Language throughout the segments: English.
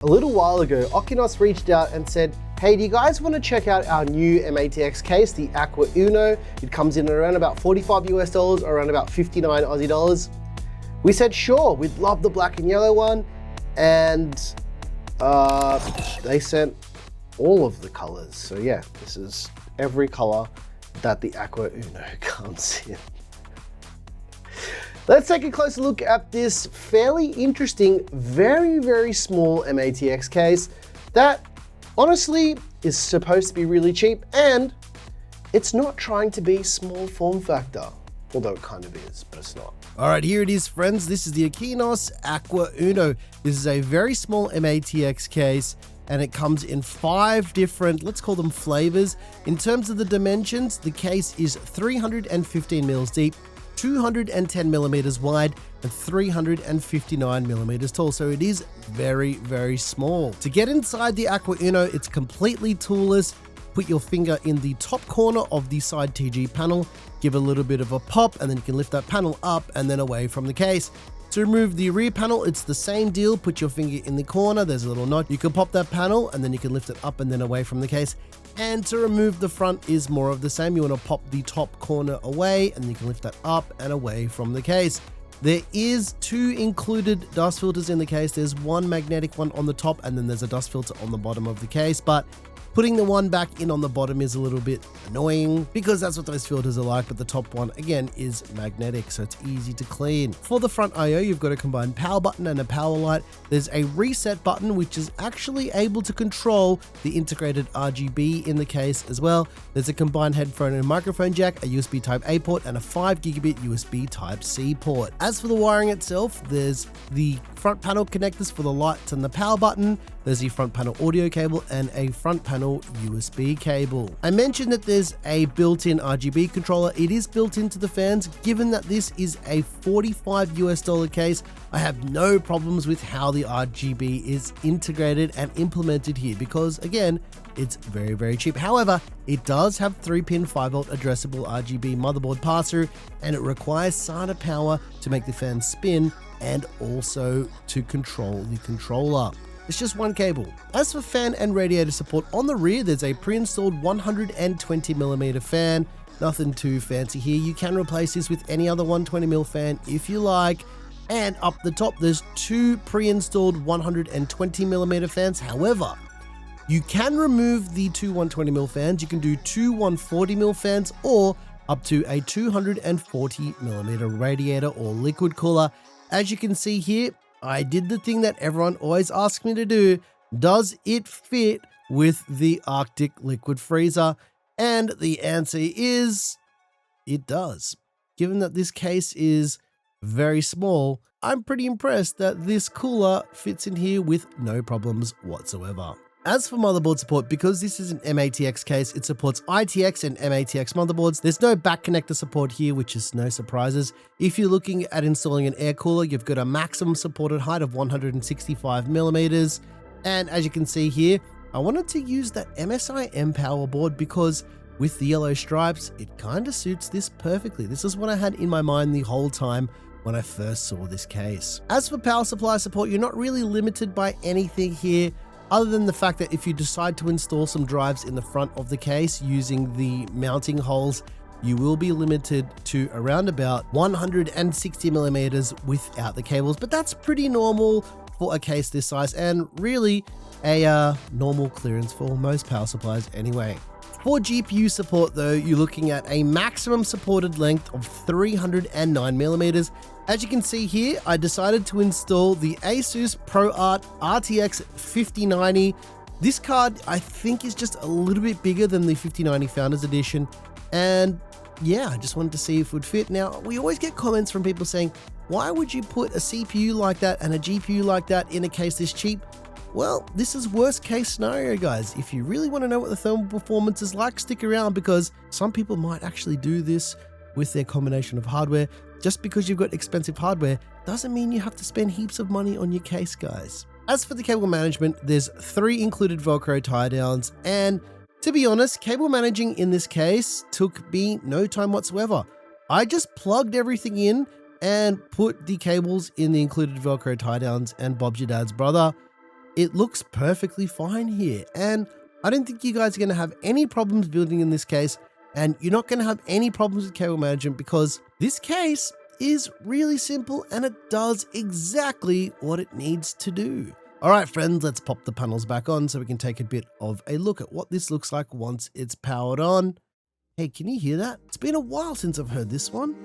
A little while ago, Okinos reached out and said, hey, do you guys want to check out our new mATX case, the Aqua Uno? It comes in at around about 45 US dollars or around about 59 Aussie dollars. We said, sure, we'd love the black and yellow one. And they sent all of the colors. So yeah, this is every color that the Aqua Uno comes in. Let's take a closer look at this fairly interesting, very small mATX case that honestly is supposed to be really cheap, and it's not trying to be small form factor, although it kind of is, but it's not. All right, here it is, friends. This is the Okinos Aqua Uno. This is a very small mATX case, and it comes in 5 different, let's call them flavors. In terms of the dimensions, the case is 315 mils deep, 210 millimeters wide, and 359 millimeters tall. So it is very small. To get inside the Aqua Uno, it's completely toolless. Put your finger in the top corner of the side TG panel, give a little bit of a pop, and then you can lift that panel up and then away from the case. To remove the rear panel, it's the same deal. Put your finger in the corner, there's a little knot. You can pop that panel and then you can lift it up and then away from the case. And to remove the front is more of the same. You want to pop the top corner away and you can lift that up and away from the case. There is 2 included dust filters in the case. There's one magnetic one on the top and then there's a dust filter on the bottom of the case. But putting the one back in on the bottom is a little bit annoying because that's what those filters are like, but the top one, again, is magnetic, so it's easy to clean. For the front I/O, you've got a combined power button and a power light. There's a reset button, which is actually able to control the integrated RGB in the case as well. There's a combined headphone and microphone jack, a USB Type-A port, and a 5 gigabit USB Type-C port. As for the wiring itself, there's the front panel connectors for the lights and the power button. There's the front panel audio cable and a front panel USB cable. I mentioned that there's a built-in RGB controller. It is built into the fans. Given that this is a 45 US dollar case, I have no problems with how the RGB is integrated and implemented here because, again, it's very cheap. However, it does have 3-pin 5-volt addressable RGB motherboard pass-through, and it requires SATA power to make the fan spin and also to control the controller. It's just one cable. As for fan and radiator support, on the rear there's a pre-installed 120mm fan. Nothing too fancy here. You can replace this with any other 120mm fan if you like. And up the top there's 2 pre-installed 120mm fans. However, you can remove the 2 120mm fans. You can do 2 140mm fans or up to a 240mm radiator or liquid cooler. As you can see here, I did the thing that everyone always asks me to do. Does it fit with the Arctic liquid freezer? And the answer is, it does. Given that this case is very small, I'm pretty impressed that this cooler fits in here with no problems whatsoever. As for motherboard support, because this is an mATX case, it supports ITX and mATX motherboards. There's no back connector support here, which is no surprises. If you're looking at installing an air cooler, you've got a maximum supported height of 165mm. And as you can see here, I wanted to use that MSI M-Power board because with the yellow stripes, it kind of suits this perfectly. This is what I had in my mind the whole time when I first saw this case. As for power supply support, you're not really limited by anything here, other than the fact that if you decide to install some drives in the front of the case using the mounting holes, you will be limited to around about 160mm without the cables, but that's pretty normal for a case this size and really a normal clearance for most power supplies anyway. For GPU support though, you're looking at a maximum supported length of 309mm. As you can see here, I decided to install the Asus ProArt RTX 5090. This card I think is just a little bit bigger than the 5090 Founders Edition, and yeah, I just wanted to see if it would fit. Now, we always get comments from people saying, why would you put a CPU like that and a GPU like that in a case this cheap? Well, this is worst case scenario, guys. If you really want to know what the thermal performance is like, stick around because some people might actually do this with their combination of hardware. Just because you've got expensive hardware doesn't mean you have to spend heaps of money on your case, guys. As for the cable management, there's 3 included Velcro tie downs, and to be honest, cable managing in this case took me no time whatsoever. I just plugged everything in and put the cables in the included Velcro tie downs, and Bob's your dad's brother. it looks perfectly fine here. And I don't think you guys are going to have any problems building in this case. And you're not going to have any problems with cable management because this case is really simple and it does exactly what it needs to do. All right, friends, let's pop the panels back on so we can take a bit of a look at what this looks like once it's powered on. Hey, can you hear that? It's been a while since I've heard this one.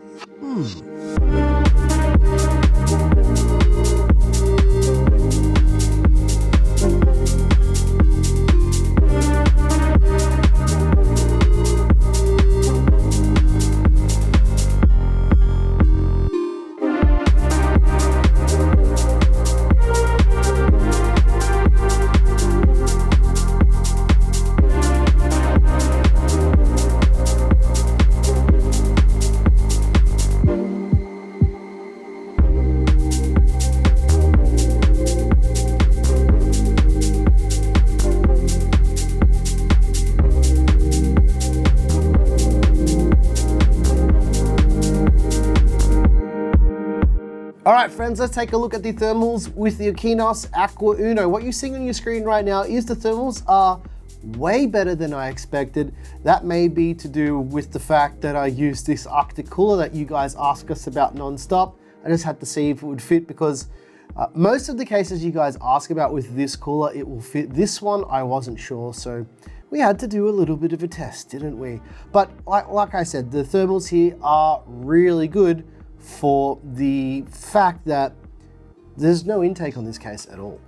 All right, friends, let's take a look at the thermals with the Okinos Aqua Uno. What you're seeing on your screen right now is the thermals are way better than I expected. That may be to do with the fact that I used this Arctic cooler that you guys ask us about non-stop. I just had to see if it would fit because most of the cases you guys ask about with this cooler, it will fit. This one, I wasn't sure, so we had to do a little bit of a test, didn't we? But like I said, the thermals here are really good for the fact that there's no intake on this case at all.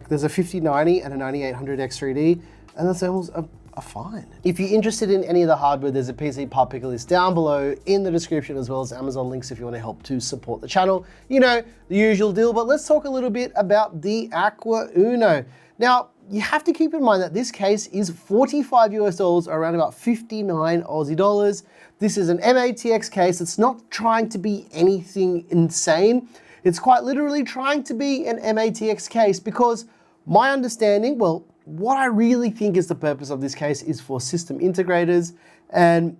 There's a 5090 and a 9800X3D, and the thermals are fine. If you're interested in any of the hardware, there's a PC part picker list down below in the description, as well as Amazon links if you want to help to support the channel. You know, the usual deal, but let's talk a little bit about the Aqua Uno. Now, you have to keep in mind that this case is $45 US, or around about 59 Aussie dollars. This is an mATX case. It's not trying to be anything insane. It's quite literally trying to be an mATX case because my understanding, well, what I really think is the purpose of this case is for system integrators and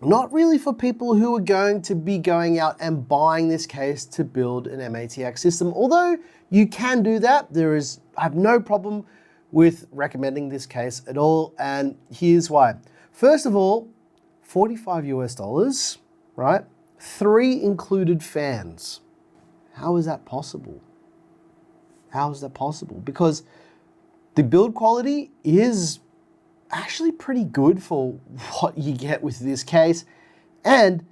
not really for people who are going to be going out and buying this case to build an mATX system. Although you can do that, I have no problem with recommending this case at all, and here's why. First of all, $45 US, right? 3 included fans. How is that possible? How is that possible? Because the build quality is actually pretty good for what you get with this case, and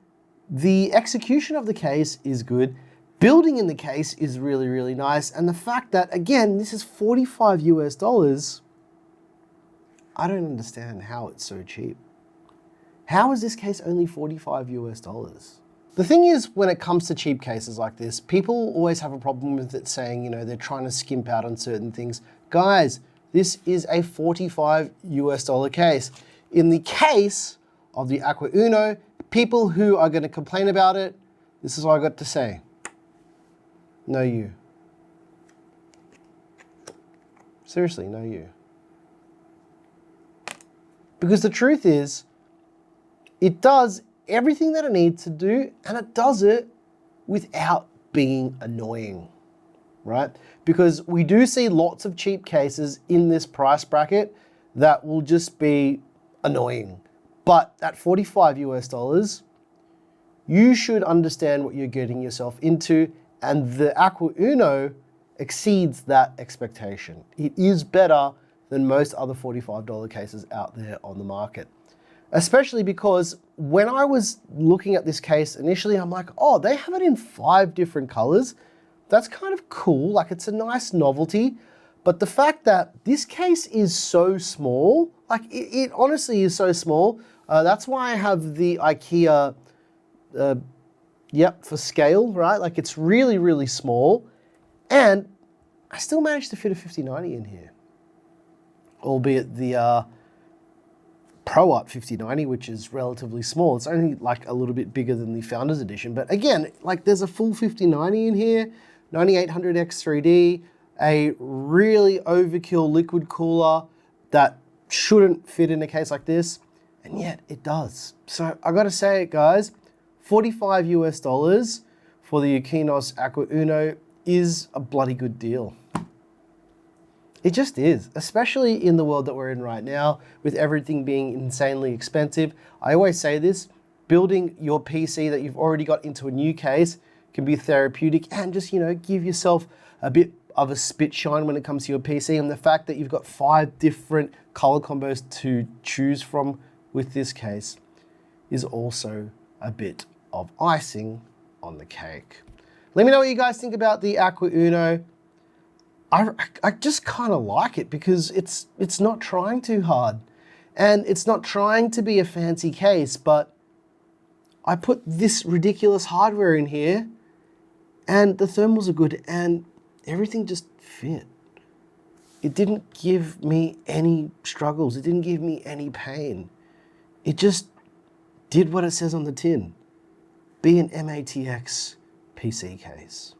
the execution of the case is good. Building in the case is really, really nice, and the fact that, again, this is $45 US, I don't understand how it's so cheap. How is this case only $45 US? The thing is, when it comes to cheap cases like this, people always have a problem with it saying, you know, they're trying to skimp out on certain things. Guys, this is a $45 US case. In the case of the Aqua Uno, people who are going to complain about it, this is what I got to say. No you. Seriously, no you. Because the truth is, it does everything that it needs to do, and it does it without being annoying, right? Because we do see lots of cheap cases in this price bracket that will just be annoying. But at $45 US, you should understand what you're getting yourself into, and the Aqua Uno exceeds that expectation. It is better than most other $45 cases out there on the market. Especially because when I was looking at this case initially, I'm like, oh, they have it in 5 different colors. That's kind of cool, like it's a nice novelty. But the fact that this case is so small, like it honestly is so small. That's why I have the IKEA, for scale, right? Like it's really, really small. And I still managed to fit a 5090 in here. Albeit the Pro Art 5090, which is relatively small. It's only like a little bit bigger than the Founders Edition. But again, like there's a full 5090 in here, 9800X3D, a really overkill liquid cooler that shouldn't fit in a case like this, and yet it does. So I gotta say it, guys, $45 US for the Okinos Aqua Uno is a bloody good deal. It just is, especially in the world that we're in right now, with everything being insanely expensive. I always say this, building your PC that you've already got into a new case can be therapeutic and just, give yourself a bit of a spit shine when it comes to your PC. And the fact that you've got 5 different color combos to choose from with this case is also a bit of icing on the cake. Let me know what you guys think about the Aqua Uno. I just kind of like it because it's not trying too hard and it's not trying to be a fancy case, but I put this ridiculous hardware in here and the thermals are good and everything just fit. It didn't give me any struggles. It didn't give me any pain. It just did what it says on the tin. Be an mATX PC case.